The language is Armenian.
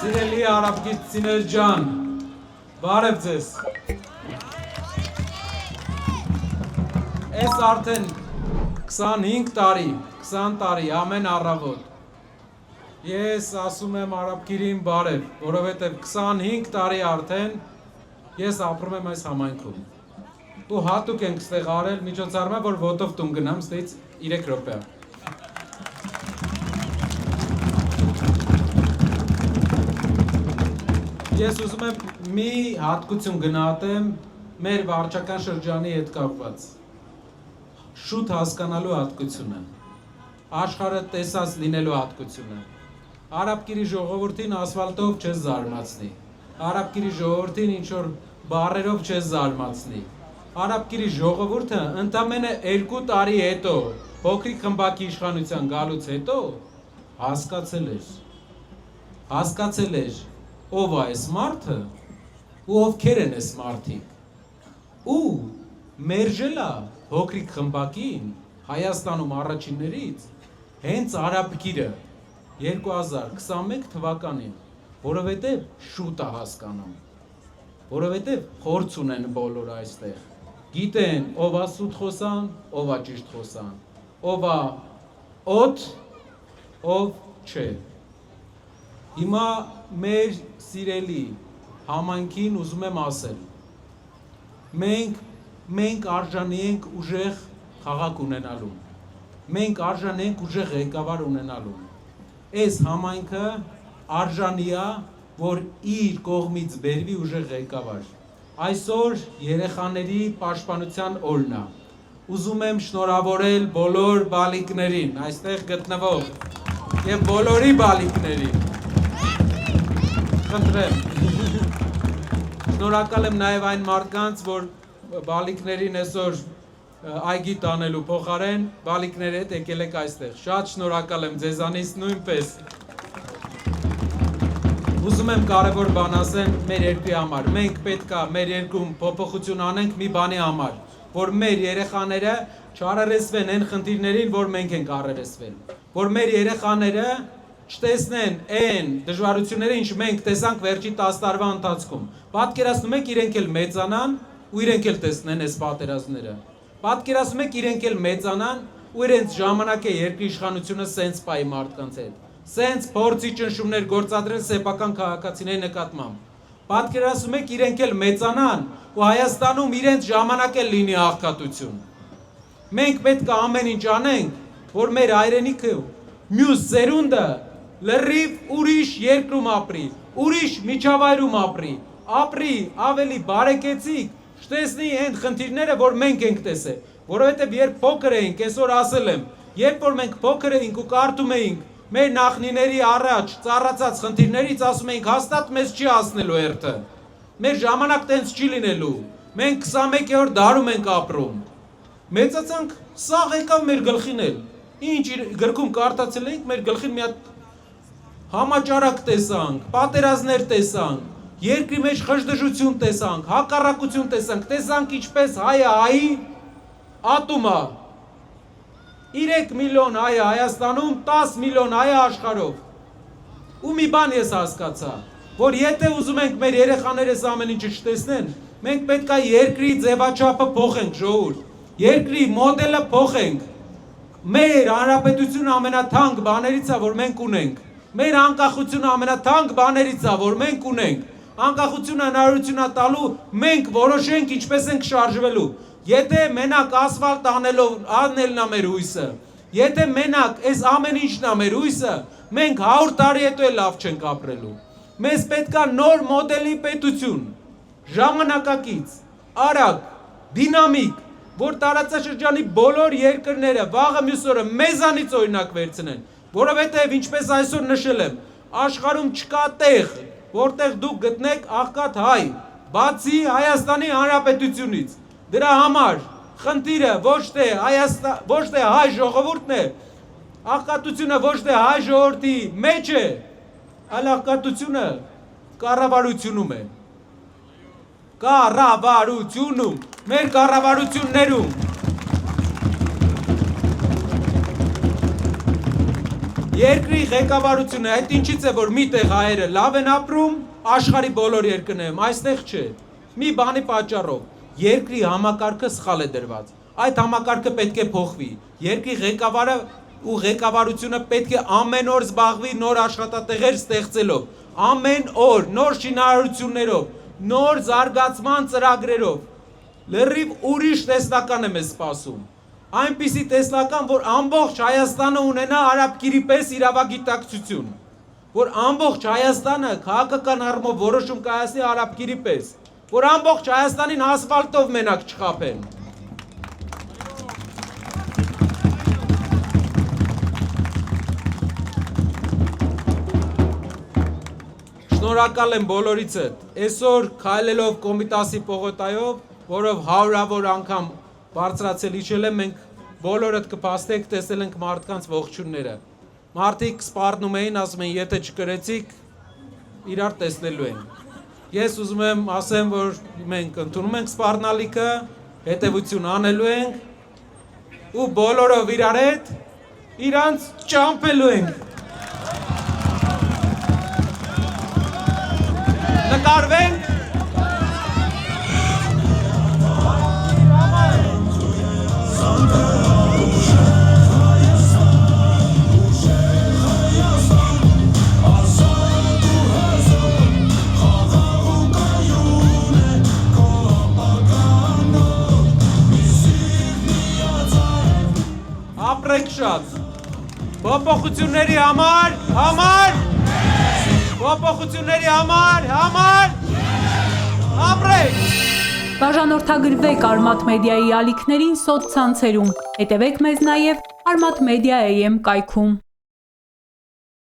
Սիրելի արաբգիտցիներ ջան, բարև ձեզ։ Այս արդեն 25 տարի, 20 տարի, ամեն առավոտ ես ասում եմ արաբգիրին բարև, որովհետև 25 տարի արդեն ես ապրում եմ այս համայնքում։ Ու հատուկ ենք ստեղ արել միջոցառումը, որ ոտով տուն գնամ, ստից 3 րոպե։ Ես ուզում եմ մի հատկություն գնահատեմ մեր վարչական շրջանի հետ կապված։ Շուտ հասկանալու հատկությունը, աշխարհը տեսած լինելու հատկությունը։ Արաբգիրի ժողովրդին ասֆալտով չես զարմացնի, արաբգիրի ժողովրդին ինչ-որ բառերով չես զարմացնի։ Արաբգիրի ժողովուրդը ընդամենը 2 տարի հետո, փոքրիկ խմբակի իշխանության գալուց հետո հասկացել էր ով է այս մարդը ու ովքեր են այս մարդիկ ու մերժել է փոքրիկ խմբակին Հայաստանում առաջիններից հենց արաբգիրը 2021 թվականին, որովհետև շուտ է հասկանում, որովհետև փորձ ունեն բոլորը այստեղ, գիտեն ով է սուտ խոսան, ով է ճիշտ խոսան, ով է օդ, ով չէ։ Հիմա մեր սիրելի համայնքին ուզում եմ ասել, մենք արժանի ենք ուժեղ խաղաղ ունենալու, մենք արժանի ենք ուժեղ ղեկավար ունենալու, այս համայնքը արժանի է, որ իր կողմից բերվի ուժեղ ղեկավար, այսօր երեխաների պաշտպանության օրն է, ուզում եմ շնորհավորել բոլոր բալիկներին, այստեղ գտնվող և բոլորի բալիկներին, խնդրեմ, շնորհակալ եմ նաև այն մարդկանց, որ բալիկներին այսօր այգի տանելու փոխարեն բալիկների հետ եկել եք այստեղ, շատ շնորհակալ եմ ձեզանից նույնպես, ուզում եմ կարևոր բան ասեմ մեր երկրի համար, մենք պետք է մեր երկրում փոփոխություն անենք մի բանի համար, որ մեր երեխաները չարարեսվեն այն խնդիրներին, որ մենք ենք առերեսվել, որ մեր երեխաները չտեսնեն այն դժվարությունները, ինչ մենք տեսանք վերջի 10 տարվա ընթացքում։ Պատկերացնում եք իրենք էլ մեծանան ու իրենք էլ տեսնեն այս պատերազմները։ Պատկերացնում եք իրենք էլ մեծանան ու իրենց ժամանակ է երկրի իշխանությունը սենց պայի մարդկանց հետ։ Սենց փորձի ճնշումներ գործադրել սեփական քաղաքացիների նկատմամբ։ Պատկերացնում եք իրենք էլ մեծանան ու Հայաստանում իրենց ժամանակ է լինի աղքատություն։ Մենք պետք է ամեն ինչ անենք, որ մեր հայրենիքը մյուս սերունդը լրիվ ուրիշ երկրում ապրի, ուրիշ միջավայրում ապրի ավելի բարեկեցիկ, չտեսնի այն խնդիրները, որ մենք ենք տեսել, որովհետև երբ փոքր էինք, այսօր ասել եմ, երբ որ մենք փոքր էինք ու կարդում էինք մեր նախնիների առաջ ծառացած խնդիրներից, ասում էինք հաստատ մեզ չի հասնելու հերթը, մեր ժամանակ տենց չի լինելու, մենք 21-րդ դարում ենք ապրում, մեծացանք, սաղ եկավ մեր գլխին էլ, ինչ գրքում կարդացել էինք, մեր գլխին մի հատ համաճարակ տեսանք, պատերազմներ տեսանք, երկրի մեջ խժդժություն տեսանք, հակառակություն տեսանք ինչպես հայը հայի ատում է, 3 միլիոն հայ է Հայաստանում, 10 միլիոն հայ է աշխարհով։ Ու մի բան ես հասկացա, որ եթե ուզում ենք մեր երեխաները այս ամեն ինչը չտեսնեն, մենք պետք է երկրի ձևաչափը փոխենք, ժողովուրդ, երկրի մոդելը փոխենք։ Մեր հանրապետությունը ամենաթանկ բաներից է, որ մենք ունենք։ Մեր անկախությունը ամենաթանկ բաներից է, որ մենք ունենք։ Անկախությունը հնարավորություն է տալու մենք որոշենք ինչպես ենք շարժվելու։ Եթե մենակ ասֆալտ անելն է մեր հույսը, եթե մենակ այս ամեն ինչն է մեր հույսը, մենք 100 տարի հետո էլ լավ չենք ապրելու։ Մեզ պետք է նոր մոդելի պետություն, ժամանակակից, արագ, դինամիկ, որ տարածաշրջանի բոլոր երկրները վաղը մյուս օրը մեզանից օրինակ վերցնեն, որովհետև ինչպես այսօր նշել եմ, աշխարհում չկա տեղ, որտեղ դուք գտնեք աղքատ հայ, բացի Հայաստանի Հանրապետությունից։ Դրա համար խնդիրը ոչ թե հայ ժողովուրդն է, աղքատությունը ոչ թե հայ ժողովրդի մեջ է, այլ աղքատությունը կառավարությունում է։ Կառավարությունում, մեր կառավարություններում։ Երկրի ղեկավարությունը այդ ինչից է որ միտեղ հայերը լավ են ապրում, աշխարհի բոլոր երկրներում, այստեղ չէ։ Մի բանի պատճառով երկրի համակարգը սխալ է դրված։ Այդ համակարգը պետք է փոխվի։ Երկրի ղեկավարը ու ղեկավարությունը պետք է ամեն օր զբաղվի նոր աշխատատեղեր ստեղծելով, ամեն օր նոր շինարարություններով, նոր զարգացման ծրագրերով։ Լրիվ ուրիշ տեսլական է մեզ սպասում։ Այնպիսի տեսլական, որ ամբողջ Հայաստանը ունենա արաբկիրի պես իրավագիտակցություն, որ ամբողջ Հայաստանը քաղաքական առումով որոշում կայացնի արաբկիրի պես, որ ամբողջ Հայաստանին ասֆալտով մենակ չխաբեն։ Շնորհակալ եմ բոլորիցդ, այսօր քայլելով Կոմիտասի պողոտայով, որով հարյուրավոր անգամ բարձրացել իջել եմ, մենք բոլորդ կփաստեք, տեսել ենք մարդկանց ողջունները։ Մարդիկ սպառնում էին, ասում են, եթե չկրեցիք, իրար տեսնելու ենք։ Ես ուզում եմ ասեմ, որ մենք ընդունում ենք սպառնալիքը, հետևություն անելու ենք ու բոլորով իրար հետ իրանց ճամփելու ենք։ Նկարվենք։ Ապրեք շատ։ Փոփոխությունների համար, փոփոխությունների համար, ապրեք։ Բաժանորդագրվեք Արմաթ մեդիայի ալիքներին սոցցանցերում, հետևեք մեզ նաև Armat Media AM կայքում։